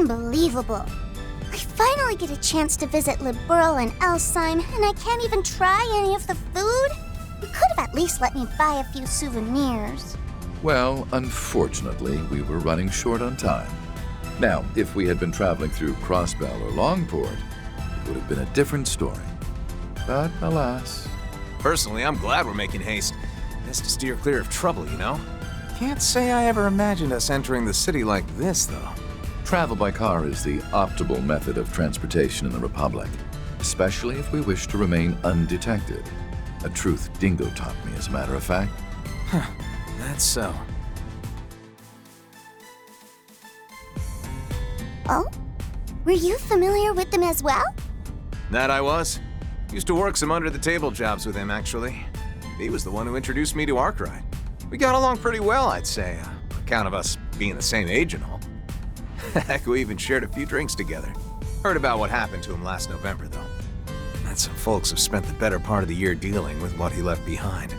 Unbelievable. I finally get a chance to visit Liberl and Alzheim, and I can't even try any of the food? You could have at least let me buy a few souvenirs. Well, unfortunately, we were running short on time. Now, if we had been traveling through Crossbell or Longport, it would have been a different story. But alas. Personally, I'm glad we're making haste. Just to steer clear of trouble, you know? Can't say I ever imagined us entering the city like this, though. Travel by car is the optimal method of transportation in the Republic, especially if we wish to remain undetected. A truth Dingo taught me, as a matter of fact. That's so. Oh? Were you familiar with them as well? That I was. Used to work some under-the-table jobs with him, actually. He was the one who introduced me to Arkwright. We got along pretty well, I'd say, on account of us being the same age and all. Heck, we even shared a few drinks together. Heard about what happened to him last November, though. And some folks have spent the better part of the year dealing with what he left behind.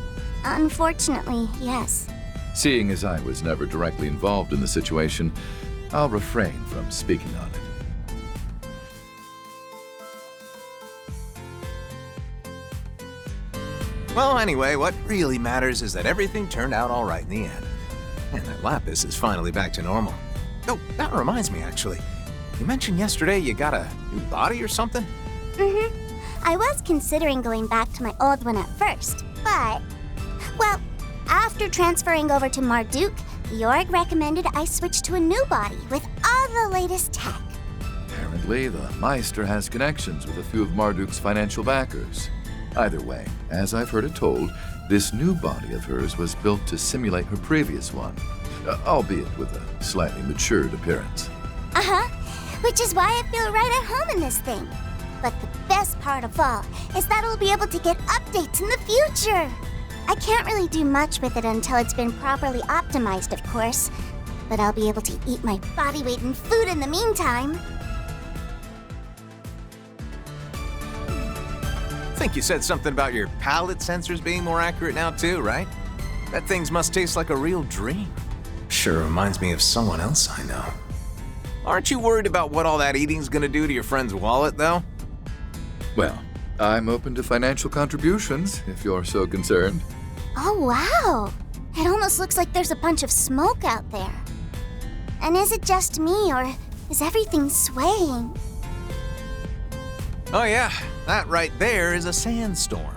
Unfortunately, yes. Seeing as I was never directly involved in the situation, I'll refrain from speaking on it. Well, anyway, what really matters is that everything turned out all right in the end. And that Lapis is finally back to normal. Oh, that reminds me, actually. You mentioned yesterday you got a new body or something? Mm-hmm. I was considering going back to my old one at first, but... Well, after transferring over to Marduk, the org recommended I switch to a new body with all the latest tech. Apparently, the Meister has connections with a few of Marduk's financial backers. Either way, as I've heard it told, this new body of hers was built to simulate her previous one, albeit with a slightly matured appearance. Uh-huh, which is why I feel right at home in this thing. But the best part of all is that I'll be able to get updates in the future. I can't really do much with it until it's been properly optimized, of course, but I'll be able to eat my body weight in food in the meantime. I think you said something about your palate sensors being more accurate now too, right? That things must taste like a real dream. Sure reminds me of someone else I know. Aren't you worried about what all that eating's gonna do to your friend's wallet, though? Well, I'm open to financial contributions, if you're so concerned. Oh, wow! It almost looks like there's a bunch of smoke out there. And is it just me, or is everything swaying? Oh yeah, that right there is a sandstorm.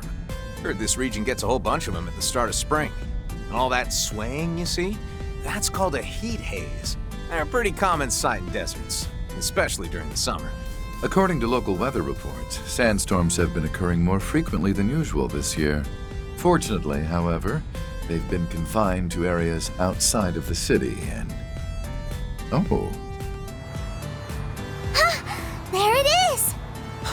Heard this region gets a whole bunch of them at the start of spring. And all that swaying, you see? That's called a heat haze. They're a pretty common sight in deserts, especially during the summer. According to local weather reports, sandstorms have been occurring more frequently than usual this year. Fortunately, however, they've been confined to areas outside of the city and... Oh. There it is!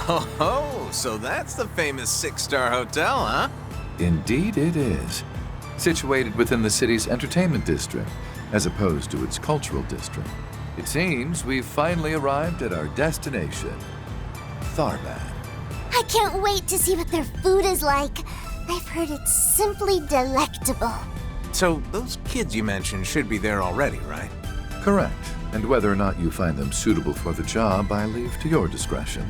Oh, so that's the famous six-star hotel, huh? Indeed it is. Situated within the city's entertainment district, as opposed to its cultural district. It seems we've finally arrived at our destination, Tharbad. I can't wait to see what their food is like. I've heard it's simply delectable. So those kids you mentioned should be there already, right? Correct. And whether or not you find them suitable for the job, I leave to your discretion.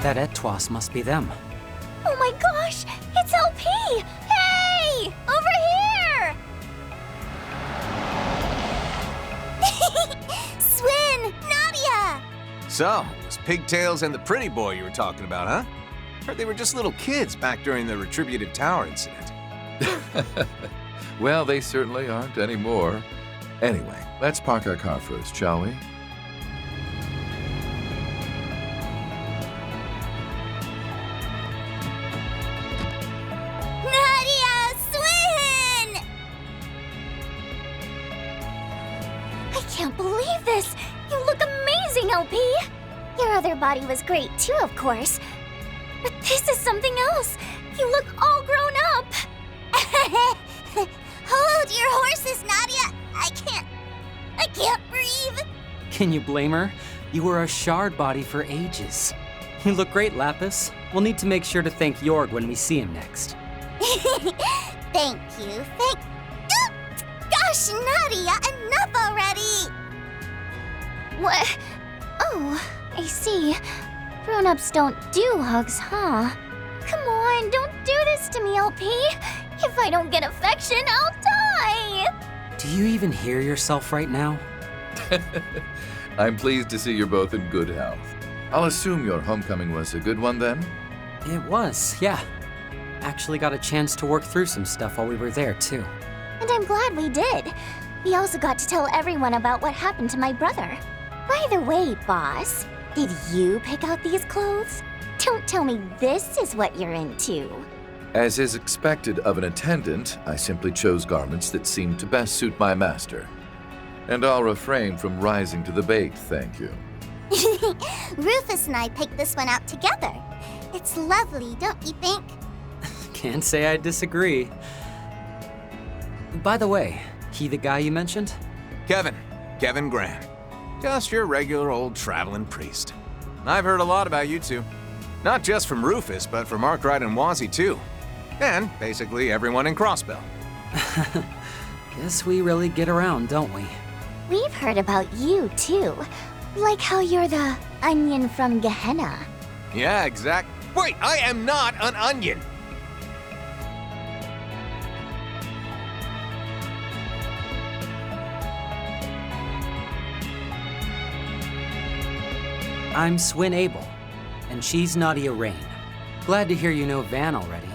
That Etwas must be them. Oh my gosh! It's LP! Hey! Over here! Swin! Nadia! So, it was Pigtails and the pretty boy you were talking about, huh? Heard they were just little kids back during the Retributive Tower incident. Well, they certainly aren't anymore. Anyway, let's park our car first, shall we? can't believe this! You look amazing, LP! Your other body was great too, of course. But this is something else! You look all grown up! Hold your horses, Nadia! I can't breathe! Can you blame her? You were a shard body for ages. You look great, Lapis. We'll need to make sure to thank Jorg when we see him next. Thank you, Gosh, Nadia, enough already! What? Oh, I see. Grown-ups don't do hugs, huh? Come on, don't do this to me, LP. If I don't get affection, I'll die! Do you even hear yourself right now? I'm pleased to see you're both in good health. I'll assume your homecoming was a good one then? It was, yeah. Actually got a chance to work through some stuff while we were there, too. And I'm glad we did. We also got to tell everyone about what happened to my brother. By the way, boss, did you pick out these clothes? Don't tell me this is what you're into. As is expected of an attendant, I simply chose garments that seemed to best suit my master. And I'll refrain from rising to the bait, thank you. Rufus and I picked this one out together. It's lovely, don't you think? Can't say I disagree. By the way, he the guy you mentioned? Kevin Graham. Just your regular old traveling priest. I've heard a lot about you two. Not just from Rufus, but from Arkwright and Wazzy too. And basically everyone in Crossbell. Guess we really get around, don't we? We've heard about you too. Like how you're the onion from Gehenna. Yeah, exact. Wait, I am not an onion! I'm Swin Abel, and she's Nadia Rain. Glad to hear you know Van already.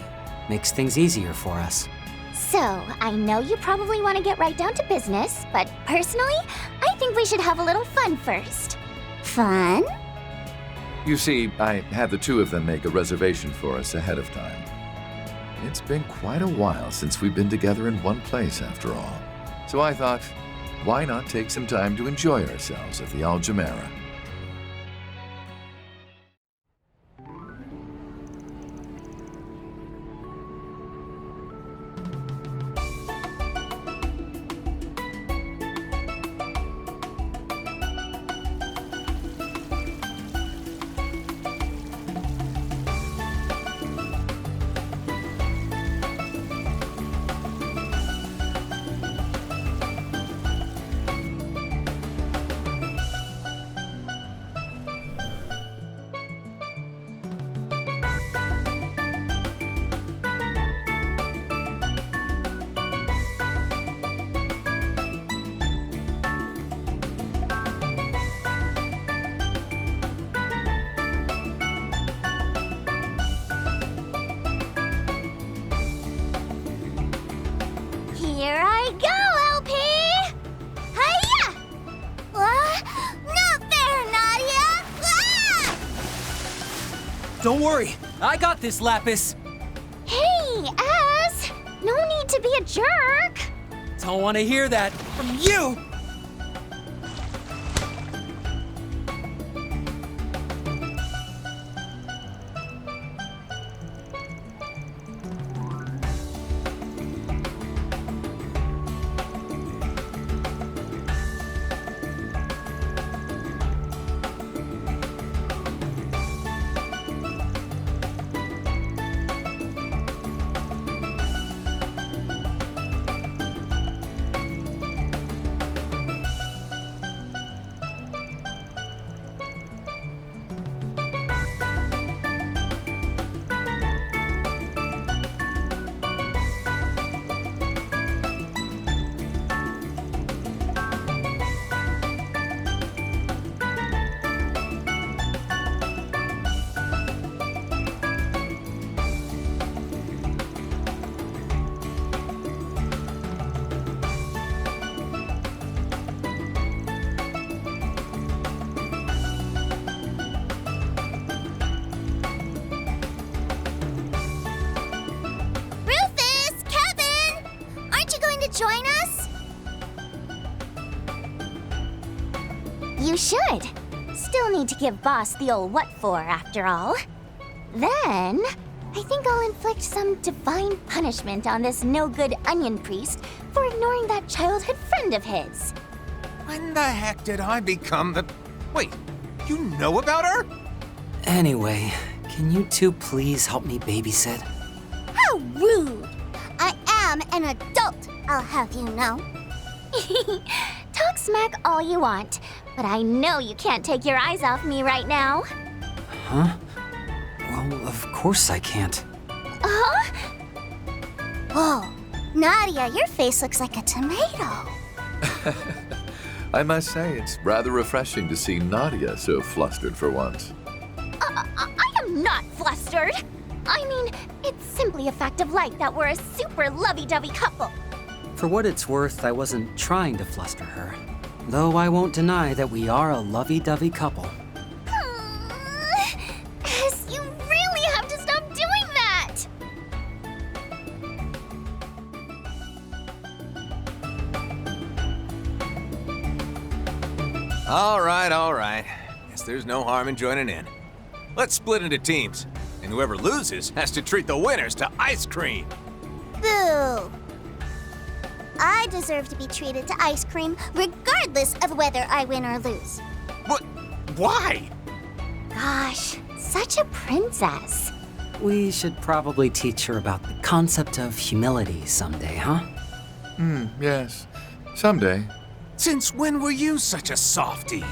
Makes things easier for us. So, I know you probably want to get right down to business, but personally, I think we should have a little fun first. Fun? You see, I had the two of them make a reservation for us ahead of time. It's been quite a while since we've been together in one place, after all. So I thought, why not take some time to enjoy ourselves at the Al Jamera? Here I go, LP! Hiya! Not fair, Nadia! Don't worry, I got this, Lapis. Hey, Ass! No need to be a jerk! Don't want to hear that from you! Rufus! Kevin! Aren't you going to join us? You should. Still need to give Boss the old what for, after all. Then, I think I'll inflict some divine punishment on this no-good onion priest for ignoring that childhood friend of his. When the heck did I become the... Wait, you know about her? Anyway, can you two please help me babysit? How rude! I am an adult, I'll have you know. Talk smack all you want, but I know you can't take your eyes off me right now. Huh? Well, of course I can't. Huh? Whoa, Nadia, your face looks like a tomato. I must say, it's rather refreshing to see Nadia so flustered for once. I am not flustered. I mean, it's simply a fact of life that we're a super lovey-dovey couple. For what it's worth, I wasn't trying to fluster her. Though I won't deny that we are a lovey-dovey couple. Chris, you really have to stop doing that! All right. Guess there's no harm in joining in. Let's split into teams, and whoever loses has to treat the winners to ice cream. Boo! I deserve to be treated to ice cream regardless of whether I win or lose. What? Why? Gosh, such a princess. We should probably teach her about the concept of humility someday, huh? Yes. Someday. Since when were you such a softie?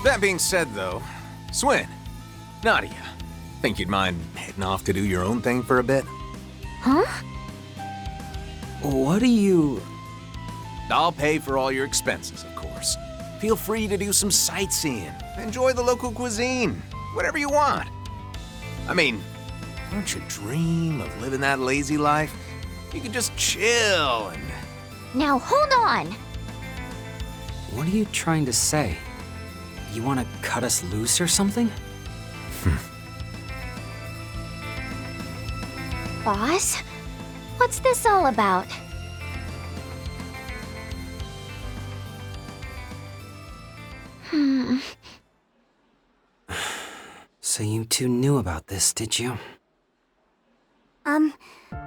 That being said, though, Swin, Nadia, think you'd mind heading off to do your own thing for a bit? Huh? What do you... I'll pay for all your expenses, of course. Feel free to do some sightseeing, enjoy the local cuisine, whatever you want. I mean, don't you dream of living that lazy life You could just chill and... Now hold on. What are you trying to say? You want to cut us loose or something? Boss, what's this all about? So you two knew about this, did you?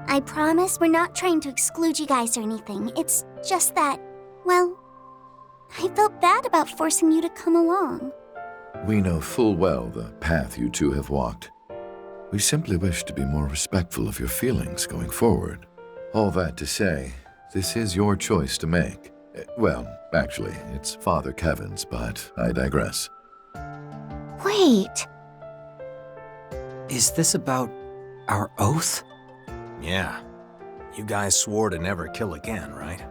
I promise we're not trying to exclude you guys or anything. It's just that, well, I felt bad about forcing you to come along. We know full well the path you two have walked. We simply wish to be more respectful of your feelings going forward. All that to say, this is your choice to make. Well, actually, it's Father Kevin's, but I digress. Wait, Is this about our oath? Yeah. You guys swore to never kill again, right?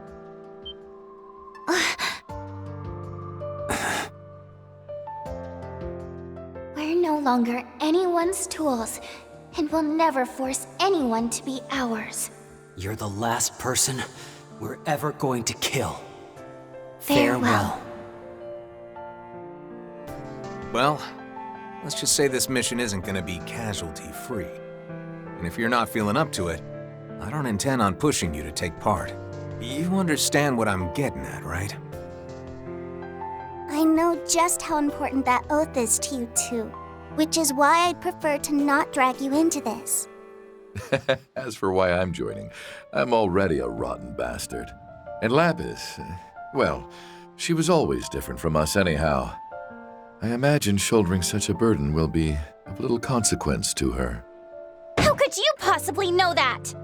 we're no longer anyone's tools, and we'll never force anyone to be ours. You're the last person we're ever going to kill. Farewell. Well, let's just say this mission isn't gonna be casualty-free. And if you're not feeling up to it, I don't intend on pushing you to take part. You understand what I'm getting at, right? I know just how important that oath is to you too, which is why I'd prefer to not drag you into this. As for why I'm joining, I'm already a rotten bastard. And Lapis, well, she was always different from us anyhow. I imagine shouldering such a burden will be of little consequence to her. How could you possibly know that?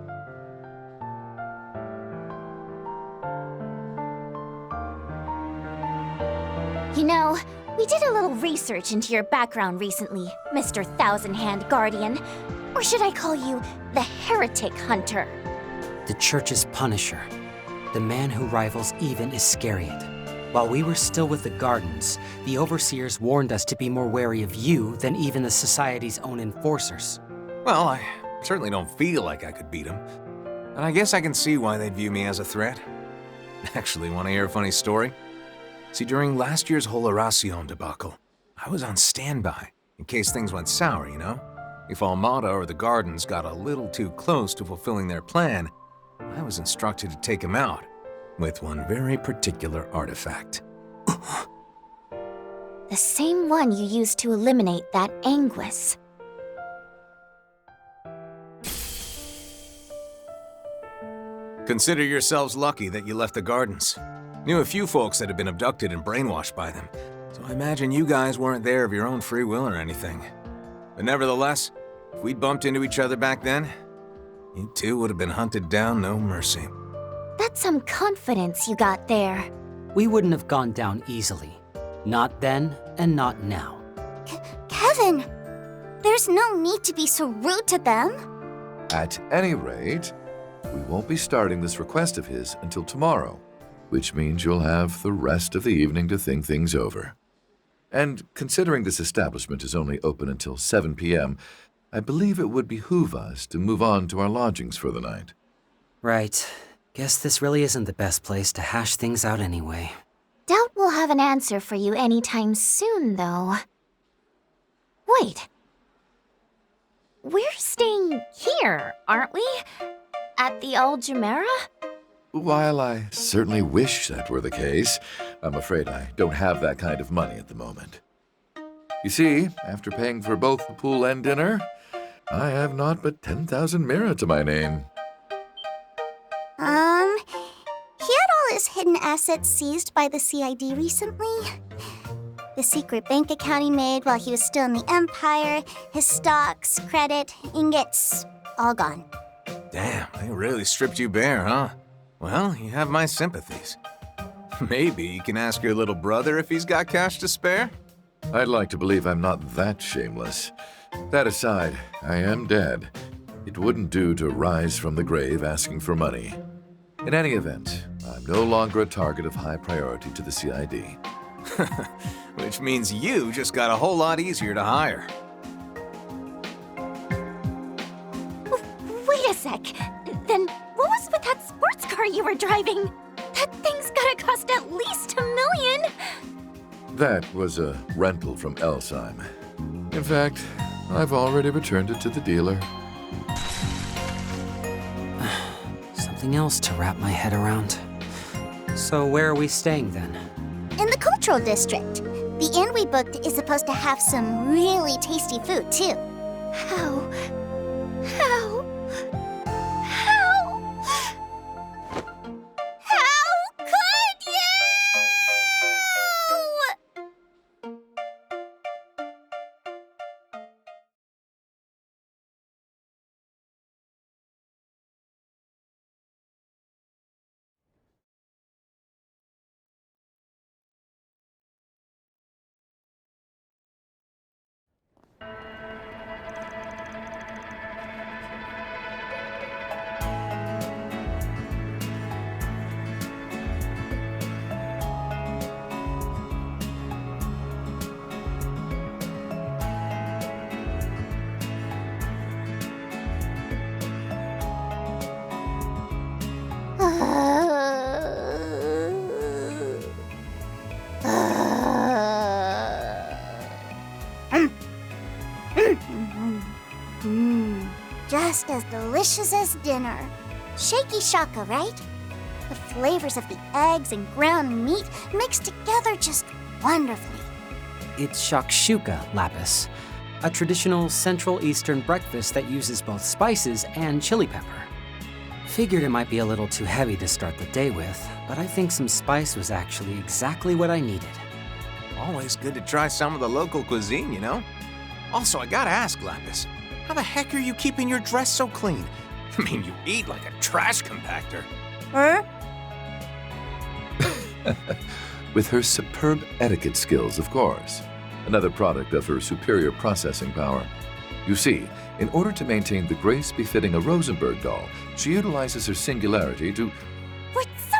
You know, we did a little research into your background recently, Mr. Thousand Hand Guardian. Or should I call you the Heretic Hunter? The Church's Punisher. The man who rivals even Iscariot. While we were still with the Gardens, the Overseers warned us to be more wary of you than even the Society's own enforcers. Well, I certainly don't feel like I could beat him. And I guess I can see why they'd view me as a threat. Actually, want to hear a funny story? See, during last year's whole Horacion debacle, I was on standby, in case things went sour, you know? If Almada or the Gardens got a little too close to fulfilling their plan, I was instructed to take him out, with one very particular artifact. The same one you used to eliminate that Anguis. Consider yourselves lucky that you left the Gardens. Knew a few folks that had been abducted and brainwashed by them, so I imagine you guys weren't there of your own free will or anything. But nevertheless, if we'd bumped into each other back then, you two would have been hunted down no mercy. That's some confidence you got there. We wouldn't have gone down easily. Not then, and not now. Kevin! There's no need to be so rude to them. At any rate, we won't be starting this request of his until tomorrow, which means you'll have the rest of the evening to think things over. And considering this establishment is only open until 7 p.m., I believe it would behoove us to move on to our lodgings for the night. Right. Guess this really isn't the best place to hash things out anyway. Doubt we'll have an answer for you anytime soon, though. Wait. We're staying here, aren't we? At the Aljamera? While I certainly wish that were the case, I'm afraid I don't have that kind of money at the moment. You see, after paying for both the pool and dinner, I have not but 10,000 mira to my name. He had all his hidden assets seized by the CID recently. The secret bank account he made while he was still in the Empire, his stocks, credit, ingots, all gone. Damn, they really stripped you bare, huh? Well, you have my sympathies. Maybe you can ask your little brother if he's got cash to spare? I'd like to believe I'm not that shameless. That aside, I am dead. It wouldn't do to rise from the grave asking for money. In any event, I'm no longer a target of high priority to the CID. Which means you just got a whole lot easier to hire. Wait a sec. Then what goes with that sports car you were driving? That thing's gotta cost at least $1 million. That was a rental from Elsheim. In fact, I've already returned it to the dealer. Something else to wrap my head around. So where are we staying then? In the cultural district. The inn we booked is supposed to have some really tasty food, too. How could you? Just as delicious as dinner. Shaky shaka, right? The flavors of the eggs and ground meat mixed together just wonderfully. It's shakshuka, Lapis, a traditional Central Eastern breakfast that uses both spices and chili pepper. Figured it might be a little too heavy to start the day with, but I think some spice was actually exactly what I needed. Always good to try some of the local cuisine, you know? Also, I gotta ask, Lapis, how the heck are you keeping your dress so clean? I mean, you eat like a trash compactor. Huh? With her superb etiquette skills, of course. Another product of her superior processing power. You see, in order to maintain the grace befitting a Rosenberg doll, she utilizes her singularity to... What's